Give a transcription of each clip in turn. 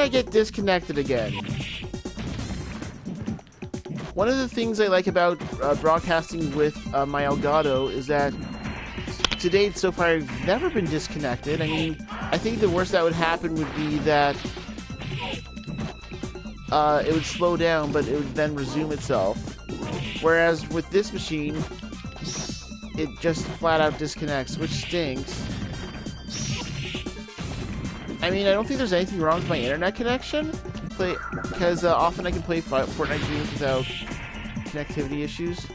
I get disconnected again? One of the things I like about broadcasting with my Elgato is that to date, so far, I've never been disconnected. I mean, I think the worst that would happen would be that it would slow down, but it would then resume itself. Whereas with this machine, it just flat out disconnects, which stinks. I mean, I don't think there's anything wrong with my internet connection, because often I can play Fortnite games without connectivity issues.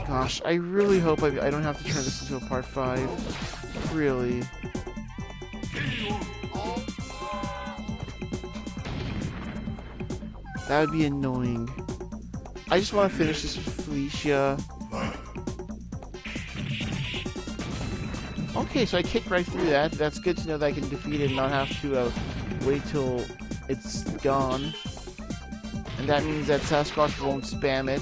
Gosh, I really hope I don't have to turn this into a part 5. Really. That would be annoying. I just want to finish this with Felicia. Okay, so I kicked right through that. That's good to know that I can defeat it and not have to wait till it's gone. And that means that Sasquatch won't spam it.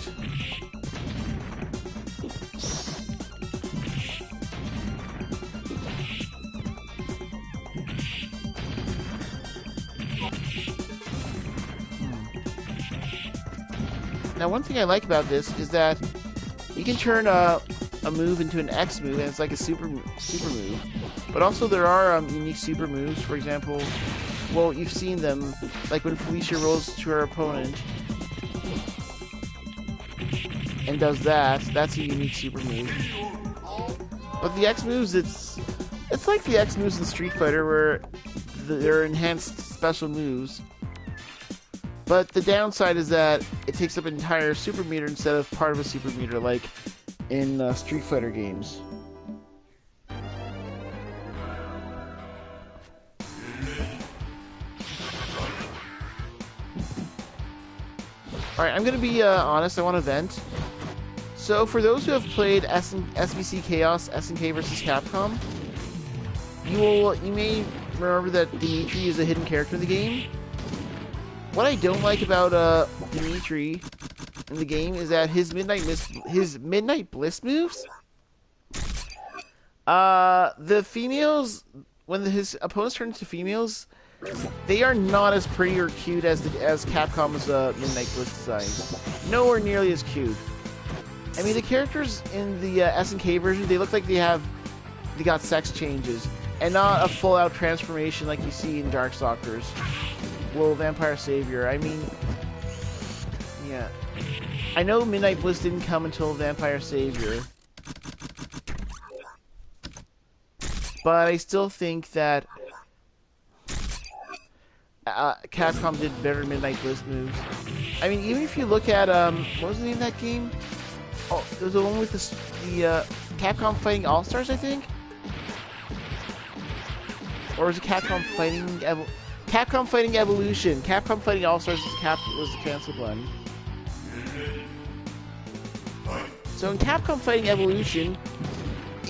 Now, one thing I like about this is that you can turn a move into an X move, and it's like a super move. But also, there are unique super moves. For example, well, you've seen them, like when Felicia rolls to her opponent and does that. That's a unique super move. But the X moves, it's like the X moves in Street Fighter, where they're enhanced special moves. But the downside is that it takes up an entire super meter instead of part of a super meter, like in Street Fighter games. Alright, I'm going to be honest, I want to vent. So, for those who have played SBC Chaos, SNK vs. Capcom, you may remember that Dimitri is a hidden character in the game. What I don't like about Dimitri in the game is that his Midnight Bliss moves. The females, when his opponents turn into females, they are not as pretty or cute as Capcom's Midnight Bliss design. Nowhere nearly as cute. I mean, the characters in the SNK version, they look like they got sex changes, and not a full-out transformation like you see in Darkstalkers. Well, Vampire Savior, I mean, yeah. I know Midnight Bliss didn't come until Vampire Savior, but I still think that Capcom did better Midnight Bliss moves. I mean, even if you look at, what was the name of that game? Oh, it was the one with the Capcom Fighting All-Stars, I think? Or was it Capcom Fighting Capcom Fighting Evolution. Capcom Fighting All-Stars was the cancelled one. So in Capcom Fighting Evolution,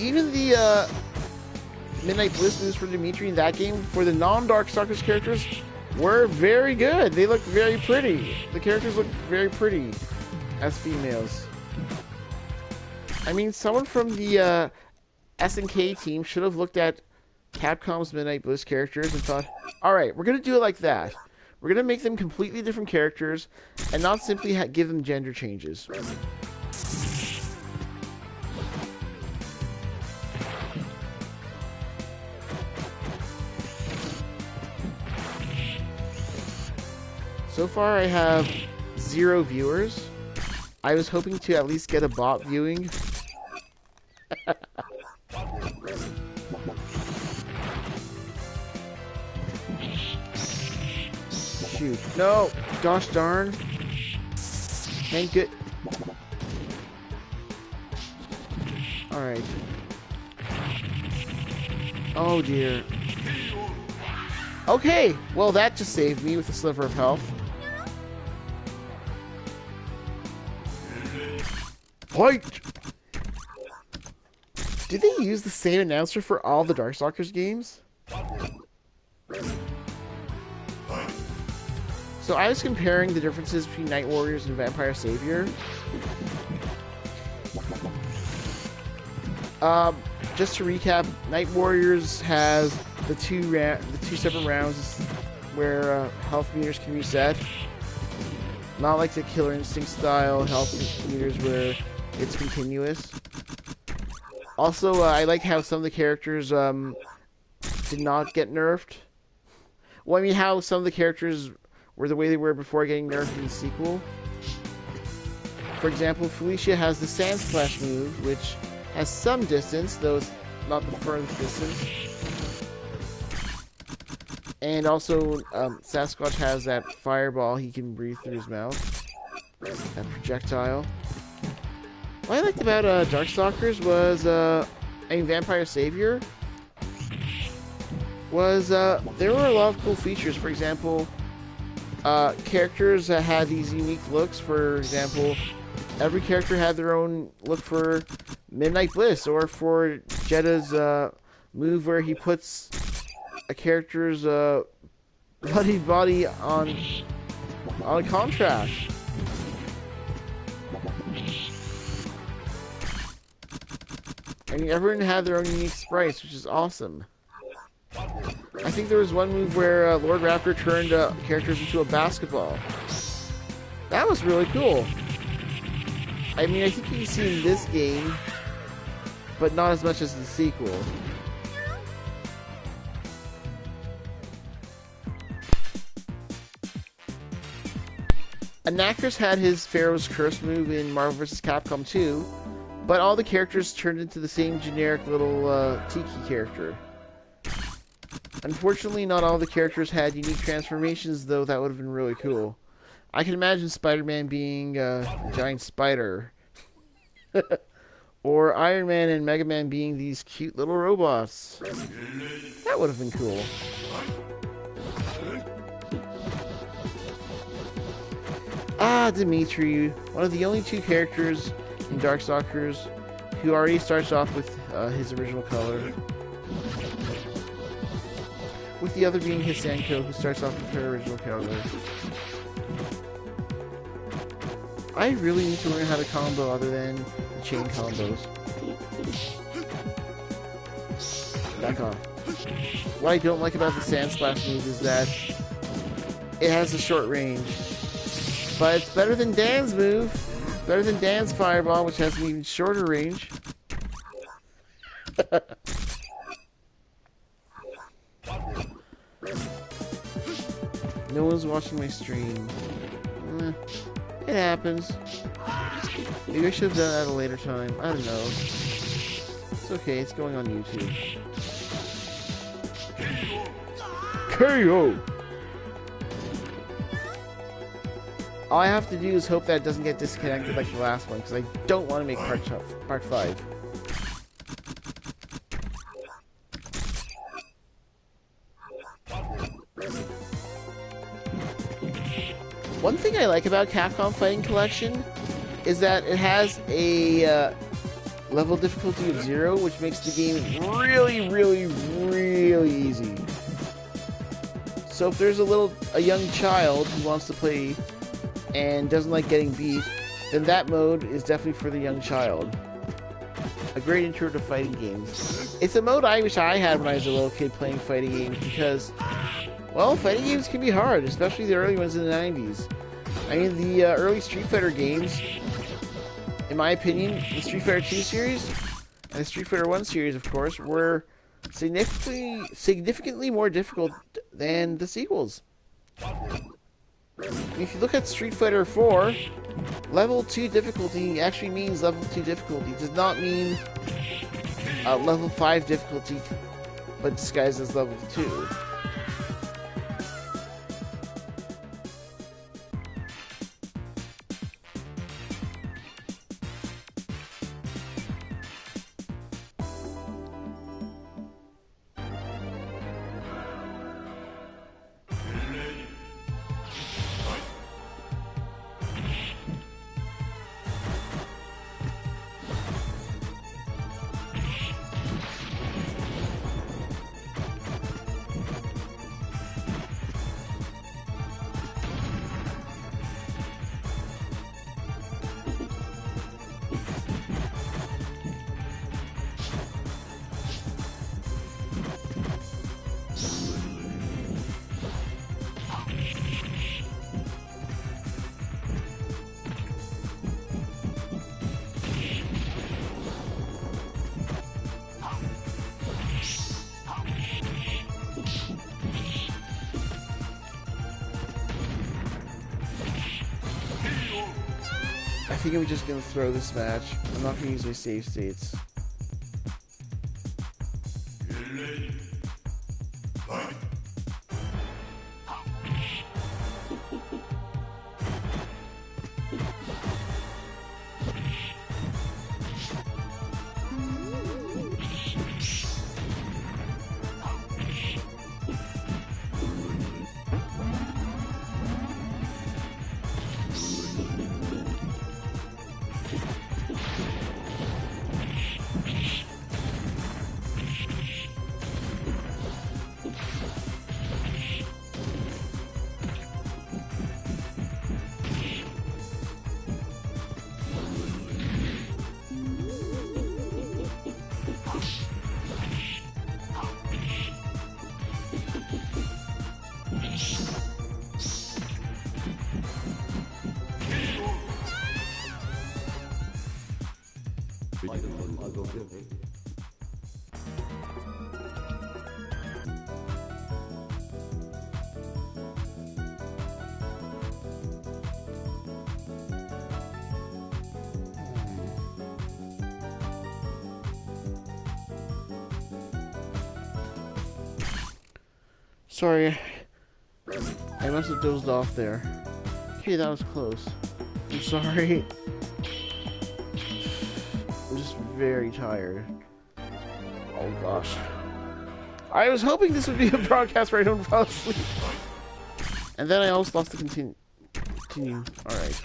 even the Midnight Bliss moves for Dimitri in that game, for the non-Darkstalkers characters, were very good. They looked very pretty. The characters looked very pretty as females. I mean, someone from the SNK team should have looked at Capcom's Midnight Bliss characters and thought, alright, we're going to do it like that. We're going to make them completely different characters and not simply give them gender changes. So far I have 0 viewers. I was hoping to at least get a bot viewing. Shoot. No! Gosh darn. Thank good. Alright. Oh dear. Okay! Well, that just saved me with a sliver of health. Fight! Did they use the same announcer for all the Darkstalkers games? So I was comparing the differences between Night Warriors and Vampire Savior. Just to recap, Night Warriors has the two separate rounds where health meters can reset. Not like the Killer Instinct style health meters where it's continuous. Also, I like how some of the characters did not get nerfed. Well, I mean how some of the characters were the way they were before getting nerfed in the sequel. For example, Felicia has the Sand Splash move, which has some distance, though it's not the furthest distance. And also, Sasquatch has that fireball he can breathe through his mouth. That projectile. What I liked about Darkstalkers was, Vampire Savior, was, there were a lot of cool features. For example, characters that had these unique looks. For example, every character had their own look for Midnight Bliss, or for Jetta's move where he puts a character's bloody body on a contrast. And everyone had their own unique sprites, which is awesome. I think there was one move where Lord Raptor turned characters into a basketball. That was really cool. I mean, I think you can see in this game, but not as much as the sequel. Anakris had his Pharaoh's Curse move in Marvel vs. Capcom 2, but all the characters turned into the same generic little Tiki character. Unfortunately, not all the characters had unique transformations, though that would have been really cool. I can imagine Spider-Man being a giant spider. Or Iron Man and Mega Man being these cute little robots. That would have been cool. Dimitri, one of the only two characters in Darkstalkers who already starts off with his original color. With the other being Hisanko, who starts off with her original color. I really need to learn how to combo other than the chain combos. Back off. What I don't like about the Sand Splash move is that it has a short range. But it's better than Dan's move. Better than Dan's Fireball, which has an even shorter range. No one's watching my stream. It happens. Maybe I should have done that at a later time. I don't know. It's okay, it's going on YouTube. KO! All I have to do is hope that it doesn't get disconnected like the last one, because I don't want to make part 5. One thing I like about Capcom Fighting Collection is that it has a level difficulty of 0, which makes the game really, really, really easy. So if there's a young child who wants to play and doesn't like getting beat, then that mode is definitely for the young child. A great intro to fighting games. It's a mode I wish I had when I was a little kid playing fighting games, because, well, fighting games can be hard, especially the early ones in the 90s. I mean, the early Street Fighter games, in my opinion, the Street Fighter 2 series, and the Street Fighter 1 series, of course, were significantly more difficult than the sequels. If you look at Street Fighter 4, level 2 difficulty actually means level 2 difficulty. It does not mean level 5 difficulty, but disguised as level 2. I think I'm just gonna throw this match. I'm not gonna use my save states. Sorry, I must have dozed off there. Okay, that was close. I'm sorry. I'm just very tired. Oh gosh. I was hoping this would be a broadcast where I don't fall asleep. And then I almost lost the continue. Alright.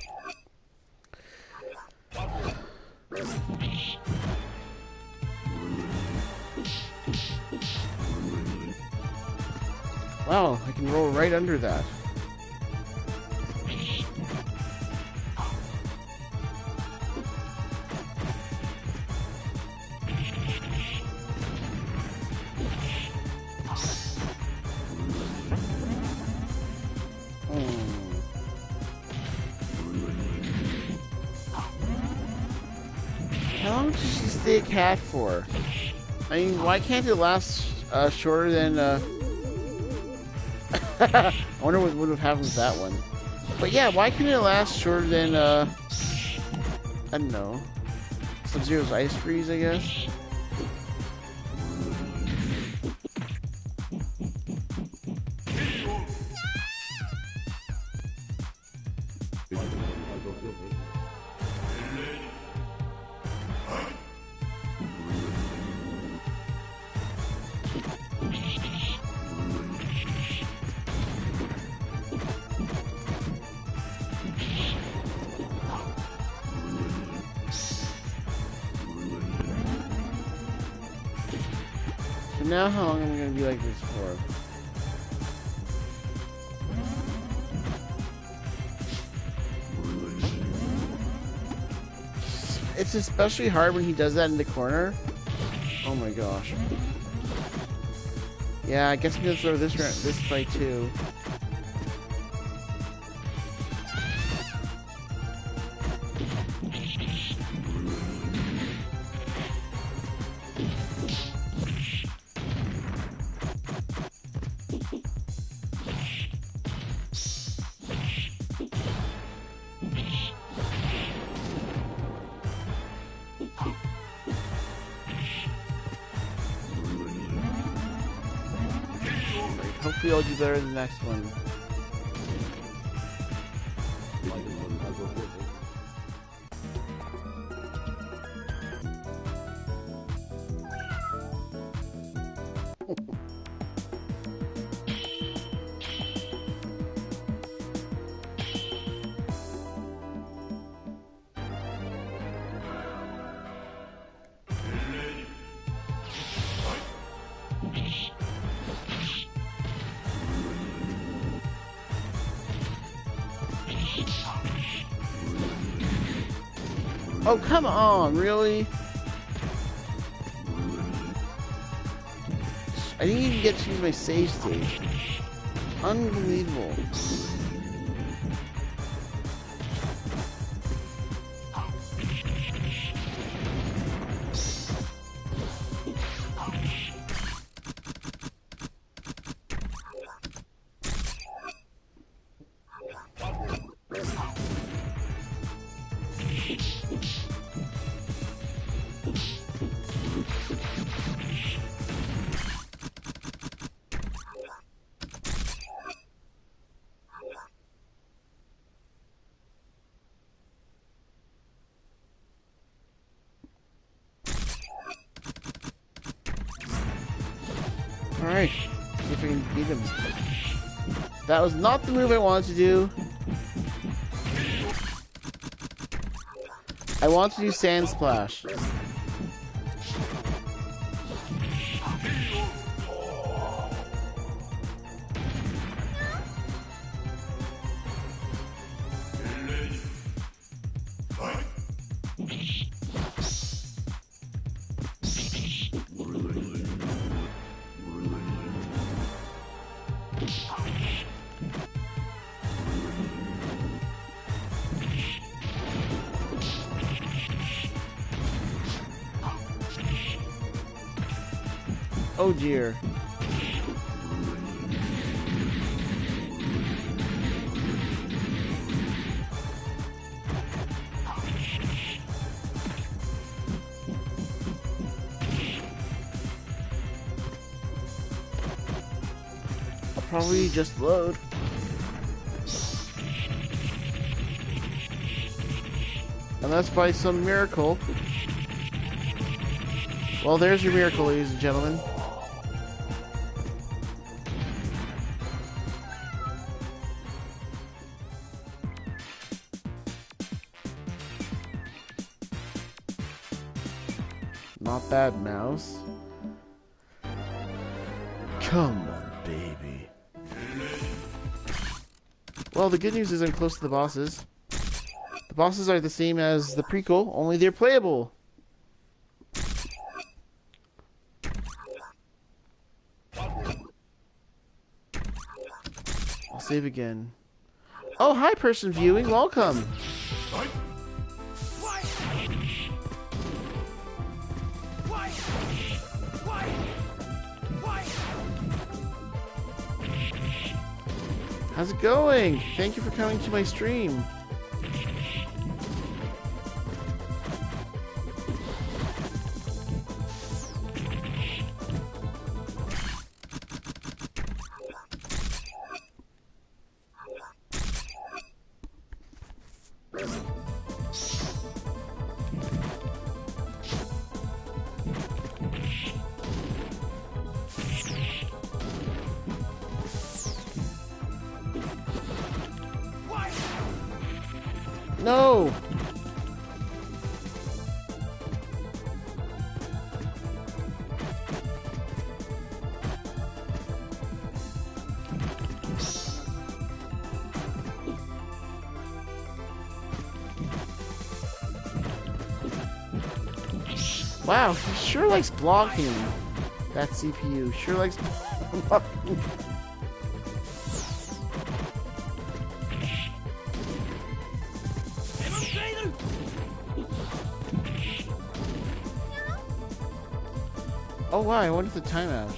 Wow, I can roll right under that. How long does she stay a cat for? I mean, why can't it last shorter than I wonder what would have happened with that one. But yeah, why couldn't it last shorter than I don't know, Sub-Zero's Ice Freeze, I guess? Now how long am I going to be like this for? It's especially hard when he does that in the corner. Oh my gosh. Yeah, I guess I'm going to throw this fight too. Hopefully I'll do better than the next one. Oh, come on, really? I didn't even get to use my save stage. Unbelievable. goodness. That was not the move I wanted to do. I want to do Sand Splash. Oh dear. I'll probably just load. Unless by some miracle. Well, there's your miracle, ladies and gentlemen. Not bad, mouse. Come on, baby. Well, the good news is I'm close to the bosses. The bosses are the same as the prequel, only they're playable. I'll save again. Oh, hi, person viewing. Welcome. How's it going? Thank you for coming to my stream. No! Wow, he sure likes blocking. That CPU sure likes blocking. Oh wow, I wonder if the timeout.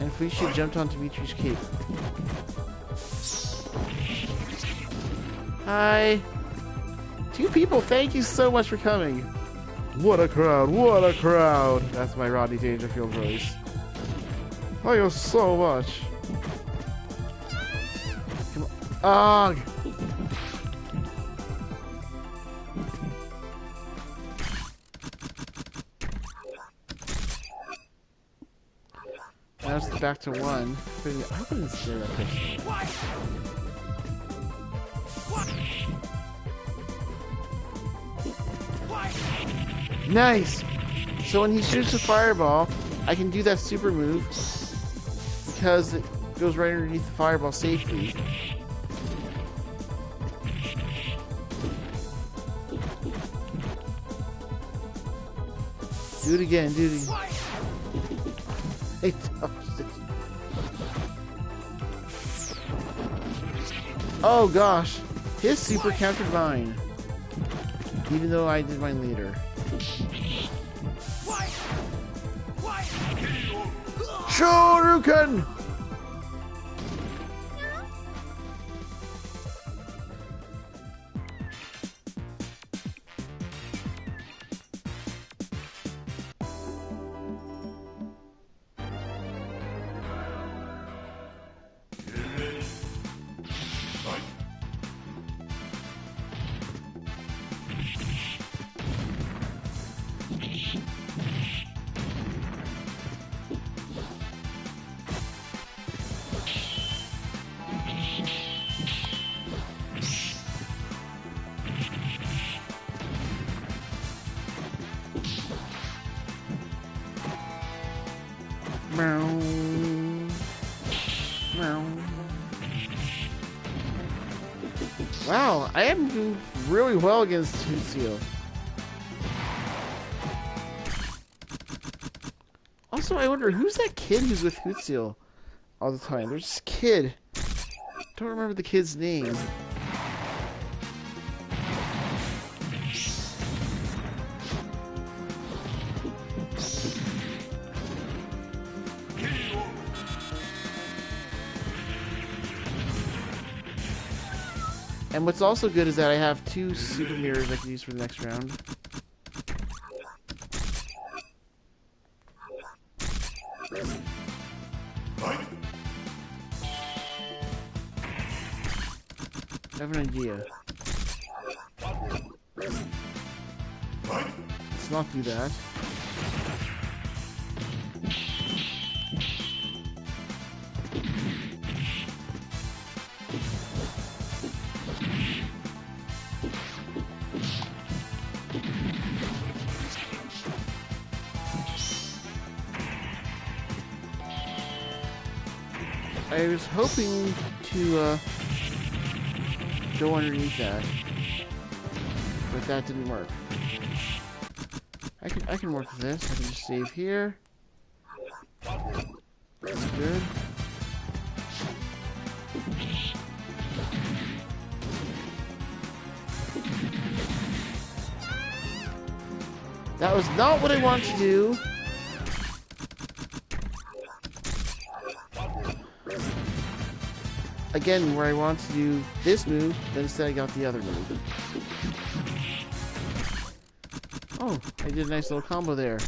And if we should jump on Dimitri's cape. Hi. 2 people, thank you so much for coming. What a crowd, what a crowd. That's my Rodney Dangerfield voice. Thank you so much. Come on. Ugh. Now it's back to 1. I hope I didn't scare that person. Nice! So when he shoots a fireball, I can do that super move because it goes right underneath the fireball safely. Do it again, do it again. Hey, oh gosh, his super countered mine. Even though I did mine later. Shoryuken! Wow, I am doing really well against Tutsio. Also, I wonder, who's that kid who's with Tutsio all the time? There's this kid. Don't remember the kid's name. And what's also good is that I have 2 super mirrors I can use for the next round. I have an idea. Let's not do that. I was hoping to go underneath that, but that didn't work. I can work with this. I can just save here. That's good. That was not what I wanted to do. Again, where I want to do this move, but instead I got the other move. Oh, I did a nice little combo there.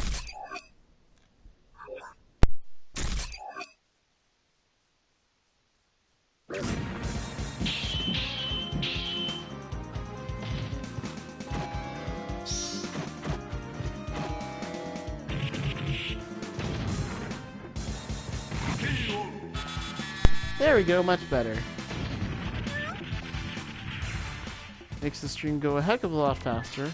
There we go, much better. Makes the stream go a heck of a lot faster.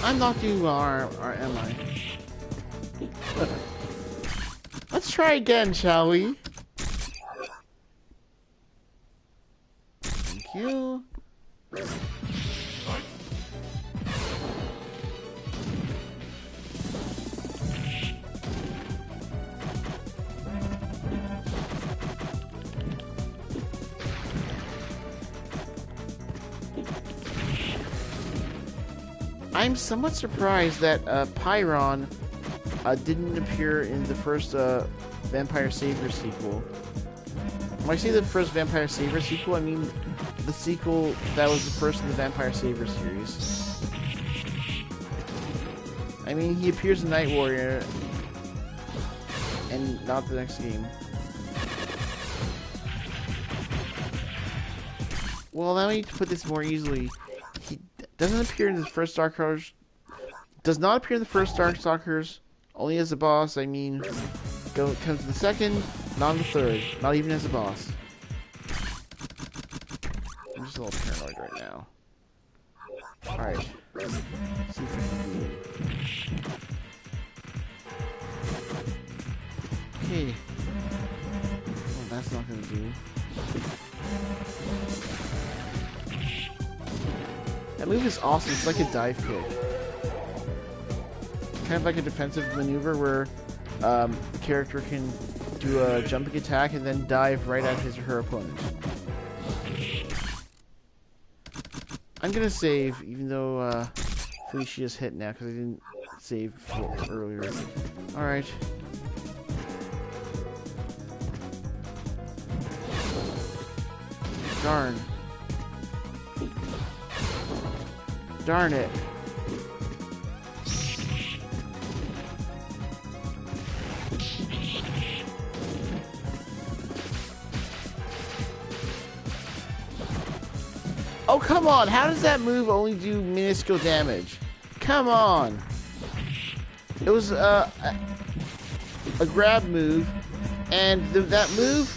I'm not doing well, or am I? Let's try again, shall we? Thank you. I'm somewhat surprised that Pyron didn't appear in the first Vampire Savior sequel. When I say the first Vampire Savior sequel, I mean the sequel that was the first in the Vampire Savior series. I mean, he appears in Night Warrior, and not the next game. Well, allow me to put this more easily. Doesn't appear in the first Darkstalkers. Does not appear in the first Darkstalkers. Only as a boss. I mean, comes in the second, not in the third. Not even as a boss. I'm just a little paranoid right now. All right. Let's see if we can do. Okay. Well, that's not gonna do. That move is awesome. It's like a dive kick. Kind of like a defensive maneuver where the character can do a jumping attack and then dive right at his or her opponent. I'm gonna save, even though Felicia's hit now because I didn't save earlier. Alright. Darn. Darn it. Oh, come on. How does that move only do minuscule damage? Come on. It was a grab move, and that move,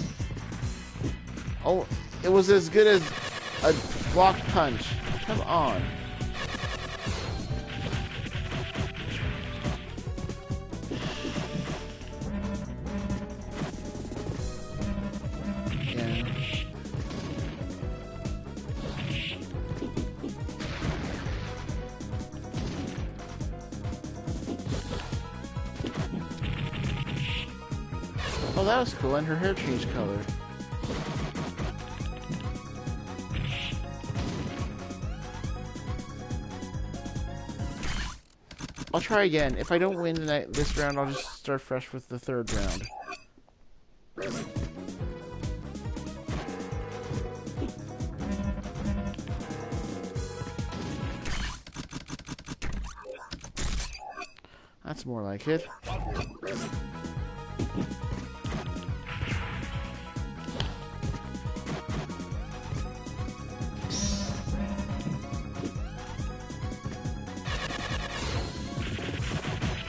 oh, it was as good as a block punch. Come on. Yeah. Oh, that was cool, and her hair changed color. I'll try again. If I don't win this round, I'll just start fresh with the third round. That's more like it.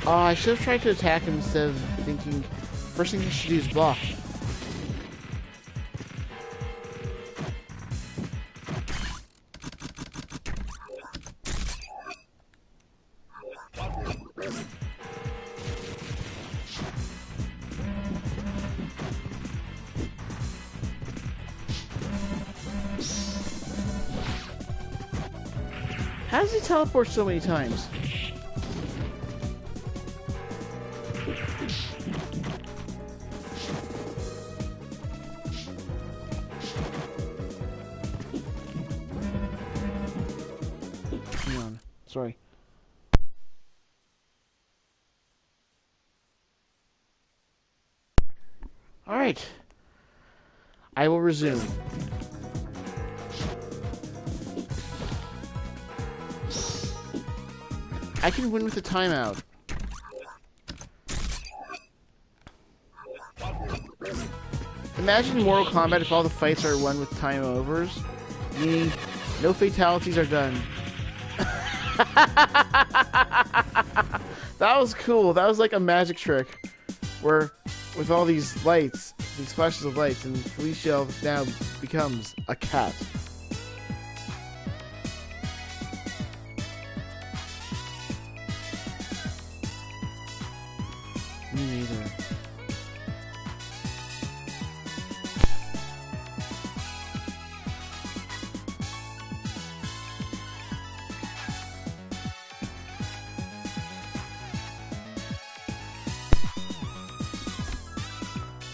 Oh, I should have tried to attack him instead of thinking first thing I should do is block. How does he teleport so many times? Hang on. Sorry. Alright. I will resume. I can win with a timeout. Imagine Mortal Kombat if all the fights are won with time overs, meaning no fatalities are done. That was cool. That was like a magic trick, where with all these lights, these flashes of lights, and Felicia now becomes a cat. Me neither.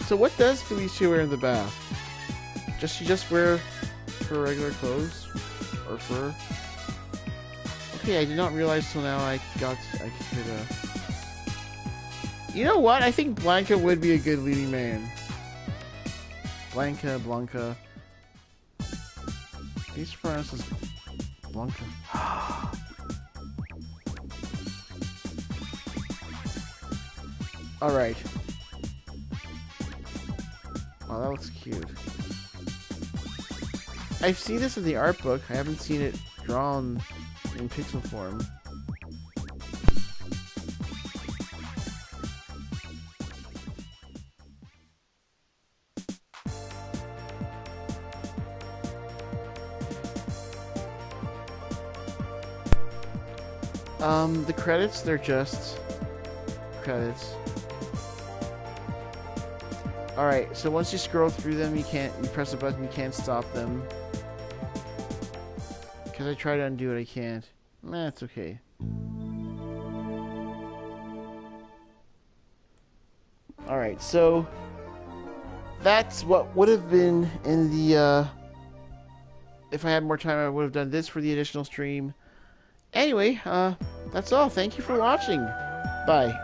So what does Felicia wear in the bath? Does she just wear her regular clothes? Or fur? Okay, I did not realize till now I could You know what? I think Blanca would be a good leading man. Blanca. These pronounces Blanca. Alright. Oh, that looks cute. I've seen this in the art book. I haven't seen it drawn in pixel form. The credits, they're just credits. Alright, so once you scroll through them, you press a button, you can't stop them. Because I try to undo it, I can't. Nah, it's okay. Alright, so that's what would have been in the, if I had more time, I would have done this for the additional stream. Anyway, that's all. Thank you for watching. Bye.